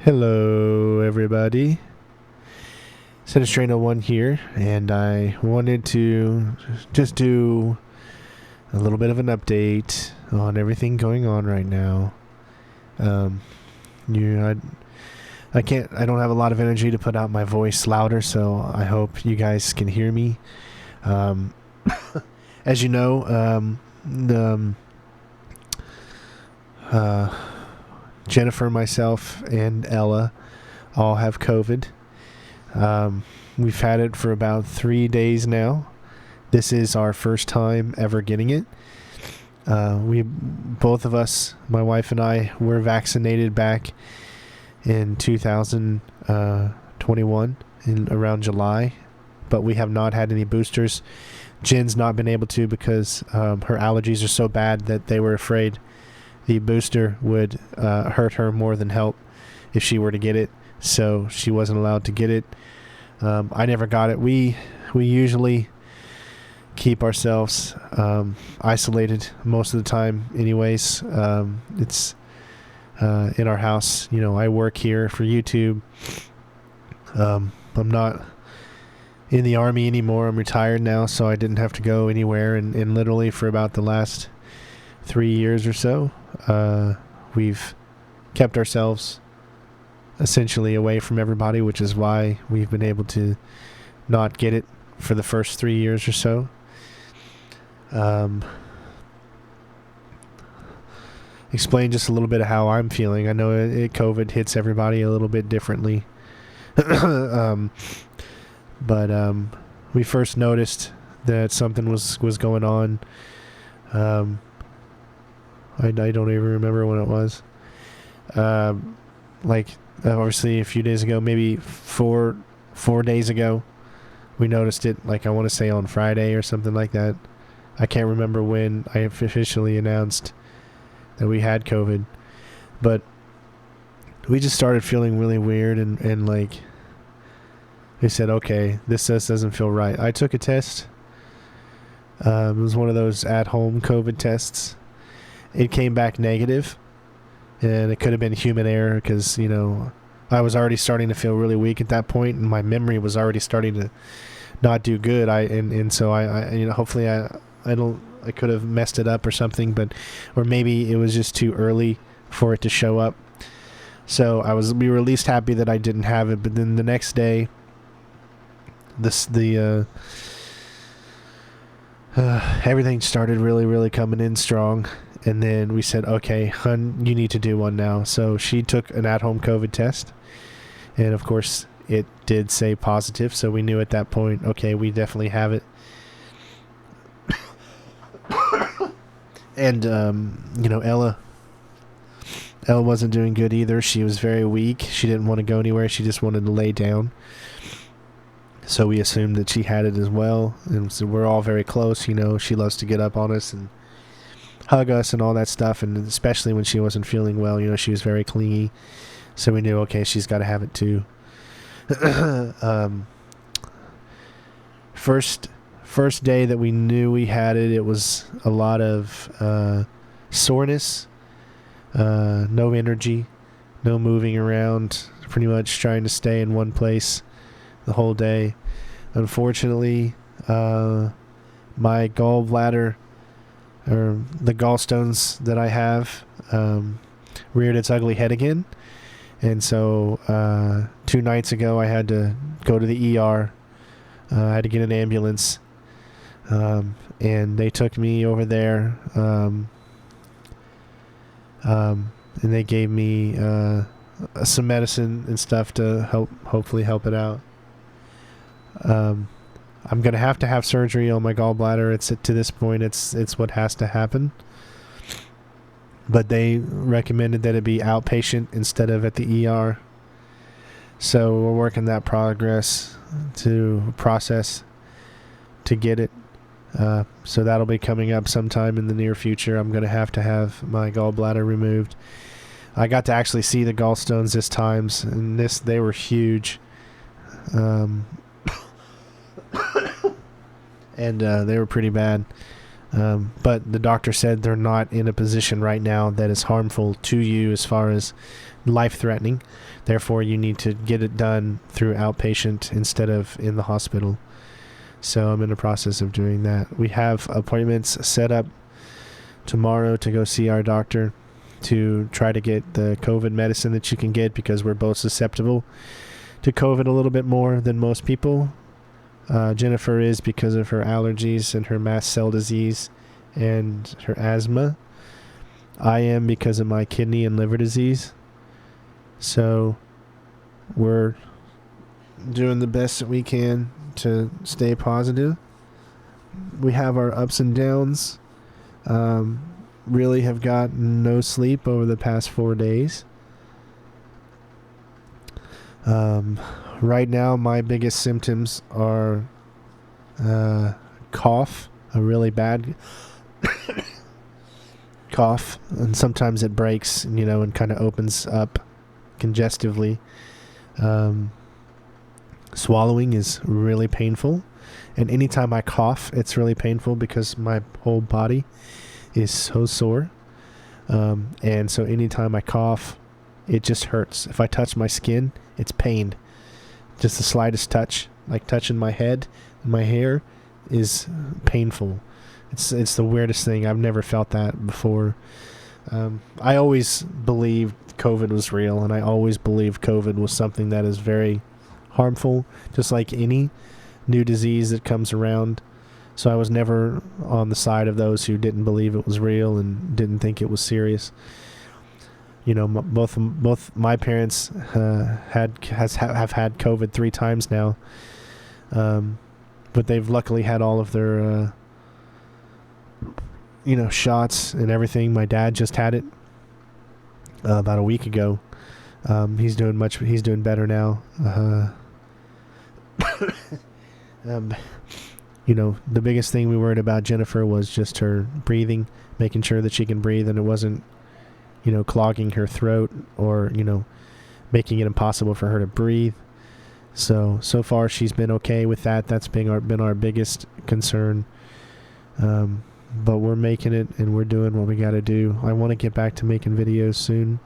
Hello, everybody. Sinistrano1 here, and I wanted to just do a little bit of an update on everything going on right now. I don't have a lot of energy to put out my voice louder, so I hope you guys can hear me. As you know, Jennifer, myself, and Ella all have COVID. We've had it for about 3 days now. This is our first time ever getting it. Both of us, my wife and I, were vaccinated back in 2021 in around July, but we have not had any boosters. Jen's not been able to because her allergies are so bad that they were afraid the booster would hurt her more than help if she were to get it, so she wasn't allowed to get it. I never got it. We usually keep ourselves isolated most of the time anyways. It's in our house. You know, I work here for YouTube. I'm not in the Army anymore. I'm retired now, so I didn't have to go anywhere, and literally for about the last 3 years or so, we've kept ourselves essentially away from everybody, which is why we've been able to not get it for the first 3 years or so. Explain just a little bit of how I'm feeling. I know COVID hits everybody a little bit differently. But we first noticed that something was going on. I don't even remember when it was. Obviously a few days ago, maybe four days ago, we noticed it. Like, I want to say on Friday or something like that. I can't remember when I officially announced that we had COVID, but we just started feeling really weird, and like, we said, okay, this just doesn't feel right. I took a test. It was one of those at-home COVID tests. It came back negative, and it could have been human error because, you know, I was already starting to feel really weak at that point, and my memory was already starting to not do good. So you know, hopefully I could have messed it up or something, or maybe it was just too early for it to show up. So we were at least happy that I didn't have it. But then the next day, everything started really coming in strong. And then we said, okay, hun, you need to do one now. So she took an at-home COVID test. And of course, it did say positive. So we knew at that point, okay, we definitely have it. And, you know, Ella wasn't doing good either. She was very weak. She didn't want to go anywhere. She just wanted to lay down. So we assumed that she had it as well. And so we're all very close. You know, she loves to get up on us and hug us and all that stuff, and especially when she wasn't feeling well, you know, she was very clingy, so we knew, okay, she's got to have it too. First day that we knew we had it, it was a lot of soreness, no energy, no moving around, pretty much trying to stay in one place the whole day. Unfortunately, my gallbladder, or the gallstones that I have, reared its ugly head again. And so 2 nights ago I had to go to the ER. I had to get an ambulance, and they took me over there, and they gave me some medicine and stuff to hopefully help it out. I'm going to have surgery on my gallbladder. To this point, it's what has to happen. But they recommended that it be outpatient instead of at the ER. So we're working that process to get it. So that'll be coming up sometime in the near future. I'm going to have my gallbladder removed. I got to actually see the gallstones this time, and they were huge. And they were pretty bad. But the doctor said they're not in a position right now that is harmful to you as far as life-threatening. Therefore, you need to get it done through outpatient instead of in the hospital. So I'm in the process of doing that. We have appointments set up tomorrow to go see our doctor to try to get the COVID medicine that you can get, because we're both susceptible to COVID a little bit more than most people. Jennifer is because of her allergies and her mast cell disease and her asthma. I am because of my kidney and liver disease. So we're doing the best that we can to stay positive. We have our ups and downs. Really have got no sleep over the past 4 days. Right now, my biggest symptoms are cough, a really bad cough, and sometimes it breaks, and kind of opens up congestively. Swallowing is really painful, and anytime I cough, it's really painful because my whole body is so sore. And so anytime I cough, it just hurts. If I touch my skin, it's pain. Just the slightest touch, like touching my head and my hair, is painful. It's the weirdest thing. I've never felt that before. I always believed COVID was real, and I always believed COVID was something that is very harmful, just like any new disease that comes around. So I was never on the side of those who didn't believe it was real and didn't think it was serious. Both my parents have had COVID 3 times now, but they've luckily had all of their shots and everything. My dad just had it about a week ago. He's doing better now. The biggest thing we worried about Jennifer was just her breathing, making sure that she can breathe and it wasn't clogging her throat or, making it impossible for her to breathe. So far she's been okay with that. That's been our biggest concern. But we're making it and we're doing what we got to do. I want to get back to making videos soon.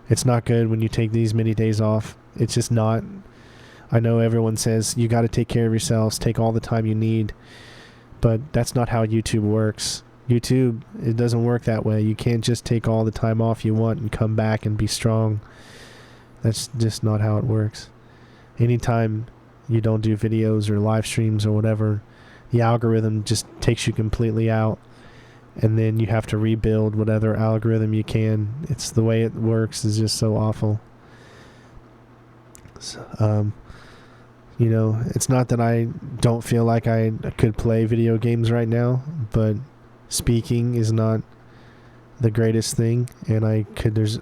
It's not good when you take these many days off. It's just not. I know everyone says you got to take care of yourselves, take all the time you need, but that's not how YouTube works. YouTube, it doesn't work that way. You can't just take all the time off you want and come back and be strong. That's just not how it works. Anytime you don't do videos or live streams or whatever, the algorithm just takes you completely out, and then you have to rebuild whatever algorithm you can. It's the way it works is just so awful. So, it's not that I don't feel like I could play video games right now, but speaking is not the greatest thing, and there's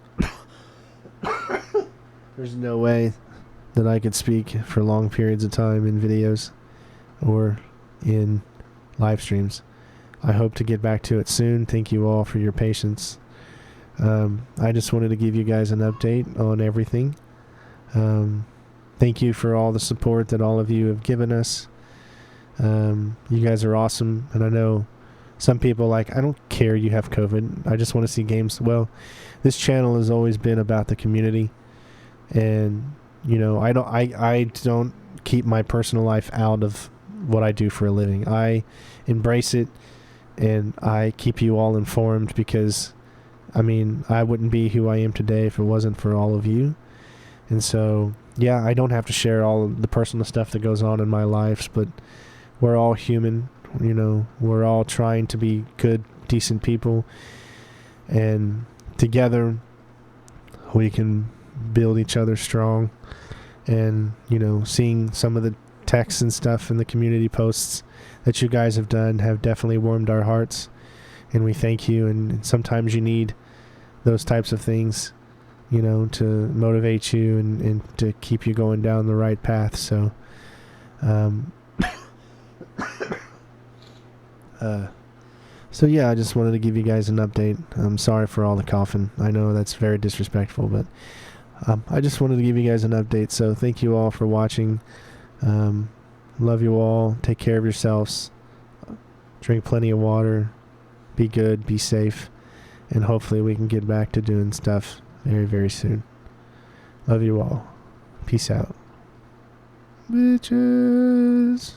no way that I could speak for long periods of time in videos or in live streams. I hope to get back to it soon. Thank you all for your patience. I just wanted to give you guys an update on everything. Thank you for all the support that all of you have given us. You guys are awesome, and I know some people I don't care you have COVID. I just want to see games. Well, this channel has always been about the community, and I don't keep my personal life out of what I do for a living. I embrace it, and I keep you all informed because, I wouldn't be who I am today if it wasn't for all of you. And so, yeah, I don't have to share all of the personal stuff that goes on in my life, but we're all human. We're all trying to be good, decent people, and together we can build each other strong. And, seeing some of the texts and stuff in the community posts that you guys have done have definitely warmed our hearts, and we thank you. And sometimes you need those types of things, to motivate you and to keep you going down the right path. So, I just wanted to give you guys an update. I'm sorry for all the coughing. I know that's very disrespectful, but I just wanted to give you guys an update. So thank you all for watching. Love you all. Take care of yourselves. Drink plenty of water. Be good. Be safe. And hopefully we can get back to doing stuff very, very soon. Love you all. Peace out. Bitches.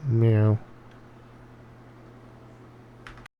Meh.